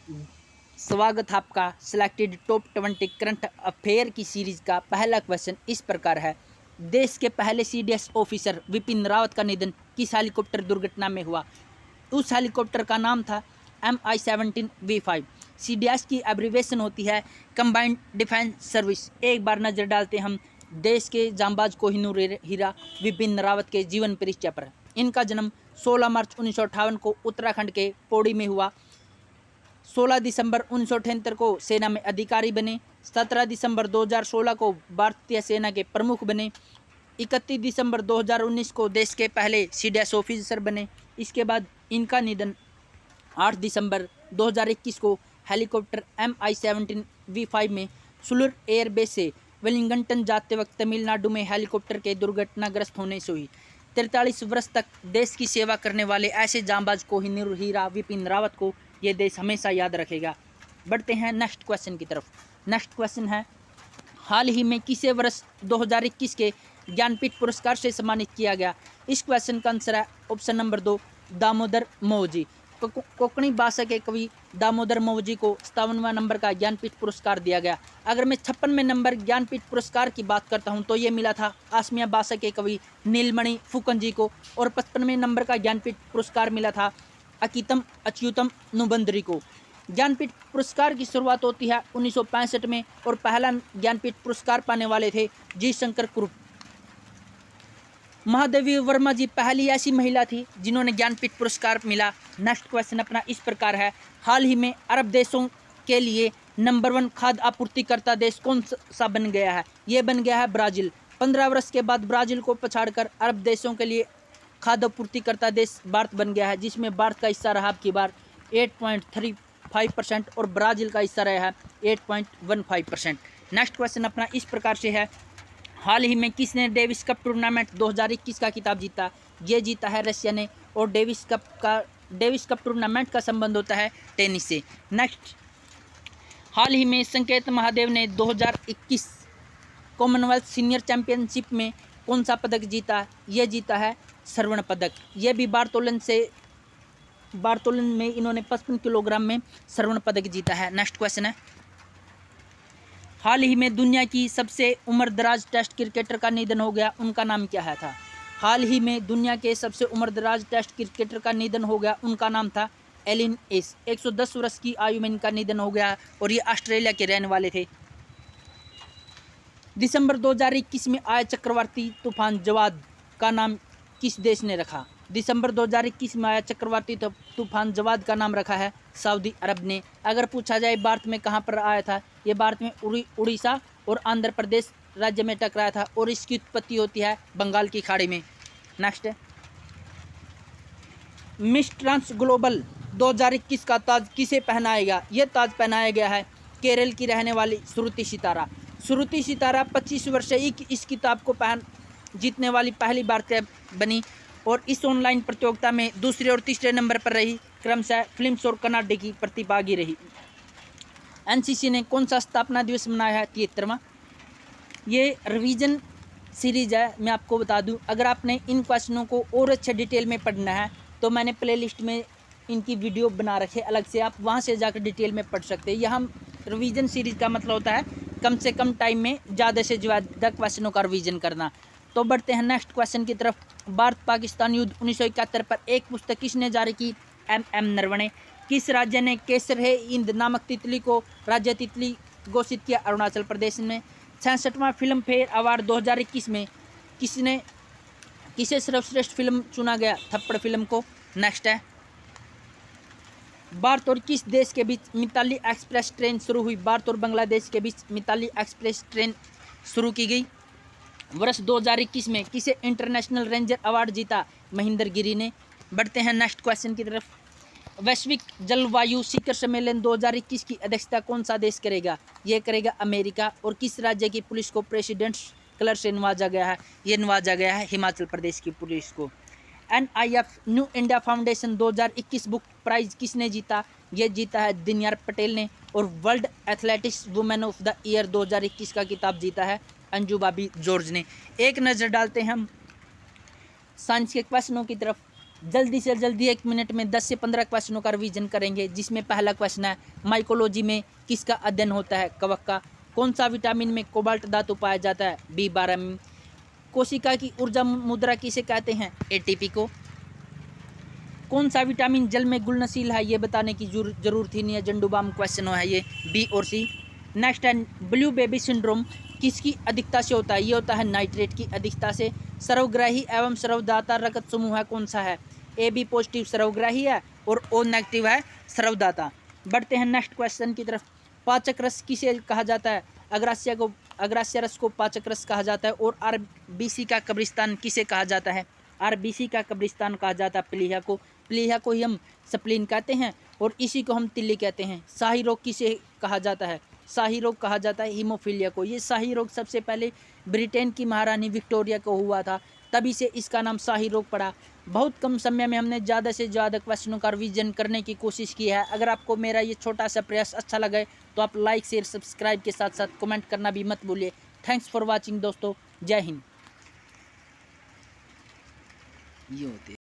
स्वागत है आपका सिलेक्टेड टॉप 20 करंट अफेयर की सीरीज का पहला क्वेश्चन इस प्रकार है। देश के पहले सीडीएस ऑफिसर विपिन रावत का निधन किस हेलीकॉप्टर दुर्घटना में हुआ? उस हेलीकॉप्टर का नाम था MI-17V5। सीडीएस की एब्रीवेशन होती है कंबाइंड डिफेंस सर्विस। एक बार नजर डालते हम देश के जांबाज कोहिनूर हीरा विपिन रावत के जीवन परिचय पर। इनका जन्म 16 मार्च 1958 को उत्तराखंड के पौड़ी में हुआ। 16 दिसंबर 1978 को सेना में अधिकारी बने। 17 दिसंबर 2016 को भारतीय सेना के प्रमुख बने। 31 दिसंबर 2019 को देश के पहले सीडीएस ऑफिसर बने। इसके बाद इनका निधन 8 दिसंबर 2021 को हेलीकॉप्टर MI-17V5 में सुलूर एयरबेस से वेलिंगटन जाते वक्त तमिलनाडु में हेलीकॉप्टर के दुर्घटनाग्रस्त होने से हुई। 43 वर्ष तक देश की सेवा करने वाले ऐसे जांबाज कोहिनूर हीरा विपिन रावत को ये देश हमेशा याद रखेगा। बढ़ते हैं नेक्स्ट क्वेश्चन की तरफ। नेक्स्ट क्वेश्चन है, हाल ही में किसे वर्ष 2021 के ज्ञानपीठ पुरस्कार से सम्मानित किया गया? इस क्वेश्चन का आंसर है ऑप्शन नंबर 2, दामोदर मौजी। कोंकणी भाषा के कवि दामोदर मौजी को 57वां नंबर का ज्ञानपीठ पुरस्कार दिया गया। अगर मैं 56वें नंबर ज्ञानपीठ पुरस्कार की बात करता हूं तो ये मिला था असमिया भाषा के कवि नीलमणि फुकन जी को, और 55वें नंबर का ज्ञानपीठ पुरस्कार मिला था अकीतम अच्युतम नुबंदरी को। ज्ञानपीठ पुरस्कार की शुरुआत होती है 1965 में, और पहला ज्ञानपीठ पुरस्कार पाने वाले थे जी शंकर कुरुप। महादेवी वर्मा जी पहली ऐसी महिला थी जिन्होंने ज्ञानपीठ पुरस्कार मिला। नेक्स्ट क्वेश्चन अपना इस प्रकार है, हाल ही में अरब देशों के लिए नंबर 1 खाद्य आपूर्तिकर्ता देश कौन सा बन गया है? ये बन गया है ब्राज़ील। 15 वर्ष के बाद ब्राज़ील को पछाड़कर अरब देशों के लिए खाद्य आपूर्तिकर्ता देश भारत बन गया है, जिसमें भारत का हिस्सा रहा आपकी बार 8.35% और ब्राज़ील का हिस्सा रहा है 8.15%। नेक्स्ट क्वेश्चन अपना इस प्रकार से है, हाल ही में किसने डेविस कप टूर्नामेंट 2021 का खिताब जीता? ये जीता है रशिया ने, और डेविस कप टूर्नामेंट का संबंध होता है टेनिस से। नेक्स्ट, हाल ही में संकेत महादेव ने 2021 कॉमनवेल्थ सीनियर चैंपियनशिप में कौन सा पदक जीता? ये जीता है स्वर्ण पदक। ये भी बारतोलन में इन्होंने 55 किलोग्राम में स्वर्ण पदक जीता है। नेक्स्ट क्वेश्चन है, हाल ही में दुनिया की सबसे उम्रदराज टेस्ट क्रिकेटर का निधन हो गया, उनका नाम क्या है था? हाल ही में दुनिया के सबसे उम्रदराज टेस्ट क्रिकेटर का निधन हो गया, उनका नाम था एलिन एस। 110 वर्ष की आयु में इनका निधन हो गया, और ये ऑस्ट्रेलिया के रहने वाले थे। दिसंबर 2021 में आए चक्रवाती तूफान जवाद का नाम किस देश ने रखा? दिसंबर 2021 में आया चक्रवाती तूफान जवाद का नाम रखा है सऊदी अरब ने। अगर पूछा जाए भारत में कहाँ पर आया था, ये भारत में उड़ीसा और आंध्र प्रदेश राज्य में टकराया था, और इसकी उत्पत्ति होती है बंगाल की खाड़ी में। नेक्स्ट है, मिस ट्रांस ग्लोबल 2021 का ताज किसे पहनाएगा? ये ताज पहनाया गया है केरल की रहने वाली श्रुति सितारा। श्रुति सितारा 25 वर्ष से इस किताब को जीतने वाली पहली भारतीय बनी, और इस ऑनलाइन प्रतियोगिता में दूसरे और तीसरे नंबर पर रही, क्रमशः फिल्म्स और कनाडा की प्रतिभागी रही। एनसीसी ने कौन सा स्थापना दिवस मनाया है? 73वां। ये रिवीजन सीरीज है, मैं आपको बता दूं। अगर आपने इन क्वेश्चनों को और अच्छे डिटेल में पढ़ना है तो मैंने प्लेलिस्ट में इनकी वीडियो बना रखे अलग से, आप वहां से जाकर डिटेल में पढ़ सकते हैं। यह रिवीजन सीरीज का मतलब होता है कम से कम टाइम में ज़्यादा से ज़्यादा क्वेश्चनों का रिवीजन करना। तो बढ़ते हैं नेक्स्ट क्वेश्चन की तरफ। भारत पाकिस्तान युद्ध 1971 पर एक पुस्तक किसने जारी की? MM नरवणे। किस राज्य ने केसर है इंद नामक तितली को राज्य तितली घोषित किया? अरुणाचल प्रदेश में। 66वां फिल्म फेयर अवार्ड 2021 में किसे सर्वश्रेष्ठ फिल्म चुना गया? थप्पड़ फिल्म को। नेक्स्ट है, भारत और किस देश के बीच मिताली एक्सप्रेस ट्रेन शुरू हुई? भारत और बांग्लादेश के बीच मिताली एक्सप्रेस ट्रेन शुरू की गई। वर्ष 2021 में किसे इंटरनेशनल रेंजर अवार्ड जीता? महेंद्र गिरी ने। बढ़ते हैं नेक्स्ट क्वेश्चन की तरफ। वैश्विक जलवायु शिखर सम्मेलन 2021 की अध्यक्षता कौन सा देश करेगा? ये करेगा अमेरिका। और किस राज्य की पुलिस को प्रेसिडेंट्स कलर से नवाजा गया है? ये नवाजा गया है हिमाचल प्रदेश की पुलिस को। NIF new India foundation 2021 book prize किसने जीता? ये जीता है दिनयार पटेल ने। और world athletics women of the year 2021 का किताब जीता है अंजू बाबी जॉर्ज ने। एक नज़र डालते हैं हम साइंस के क्वेश्चनों की तरफ। जल्दी से जल्दी 1 मिनट में 10 से 15 क्वेश्चनों का रिवीजन करेंगे, जिसमें पहला क्वेश्चन है माइकोलॉजी में किसका अध्ययन होता है? कवक का। कौन सा विटामिन में कोबाल्ट धातु पाया जाता है? B12 में। कोशिका की ऊर्जा मुद्रा किसे कहते हैं? ATP को। कौन सा विटामिन जल में घुलनशील है? ये बताने की जरूरत ही नहीं है, झंडूबाम क्वेश्चन है ये, B और C। नेक्स्ट है ब्लू बेबी सिंड्रोम किसकी अधिकता से होता है? ये होता है नाइट्रेट की अधिकता से। सर्वग्राही एवं सर्वदाता रक्त समूह है कौन सा है? AB पॉजिटिव सर्वग्राही है और O नेगेटिव है सर्वदाता। बढ़ते हैं नेक्स्ट क्वेश्चन की तरफ। पाचक रस किसे कहा जाता है? अग्रास्य रस को पाचक रस कहा जाता है। और RBC का कब्रिस्तान किसे कहा जाता है? RBC का कब्रिस्तान कहा जाता है प्लीहा को। प्लीहा को ही हम स्प्लीन कहते हैं और इसी को हम तिल्ली कहते हैं। शाही रोग किसे कहा जाता है? शाही रोग कहा जाता है हीमोफीलिया को। ये शाही रोग सबसे पहले ब्रिटेन की महारानी विक्टोरिया को हुआ था, तभी से इसका नाम शाही रोग पड़ा। बहुत कम समय में हमने ज़्यादा से ज़्यादा क्वेश्चनों का रिवीजन करने की कोशिश की है। अगर आपको मेरा ये छोटा सा प्रयास अच्छा लगे तो आप लाइक शेयर सब्सक्राइब के साथ साथ कमेंट करना भी मत भूलिए। थैंक्स फॉर वॉचिंग दोस्तों, जय हिंद। ये होते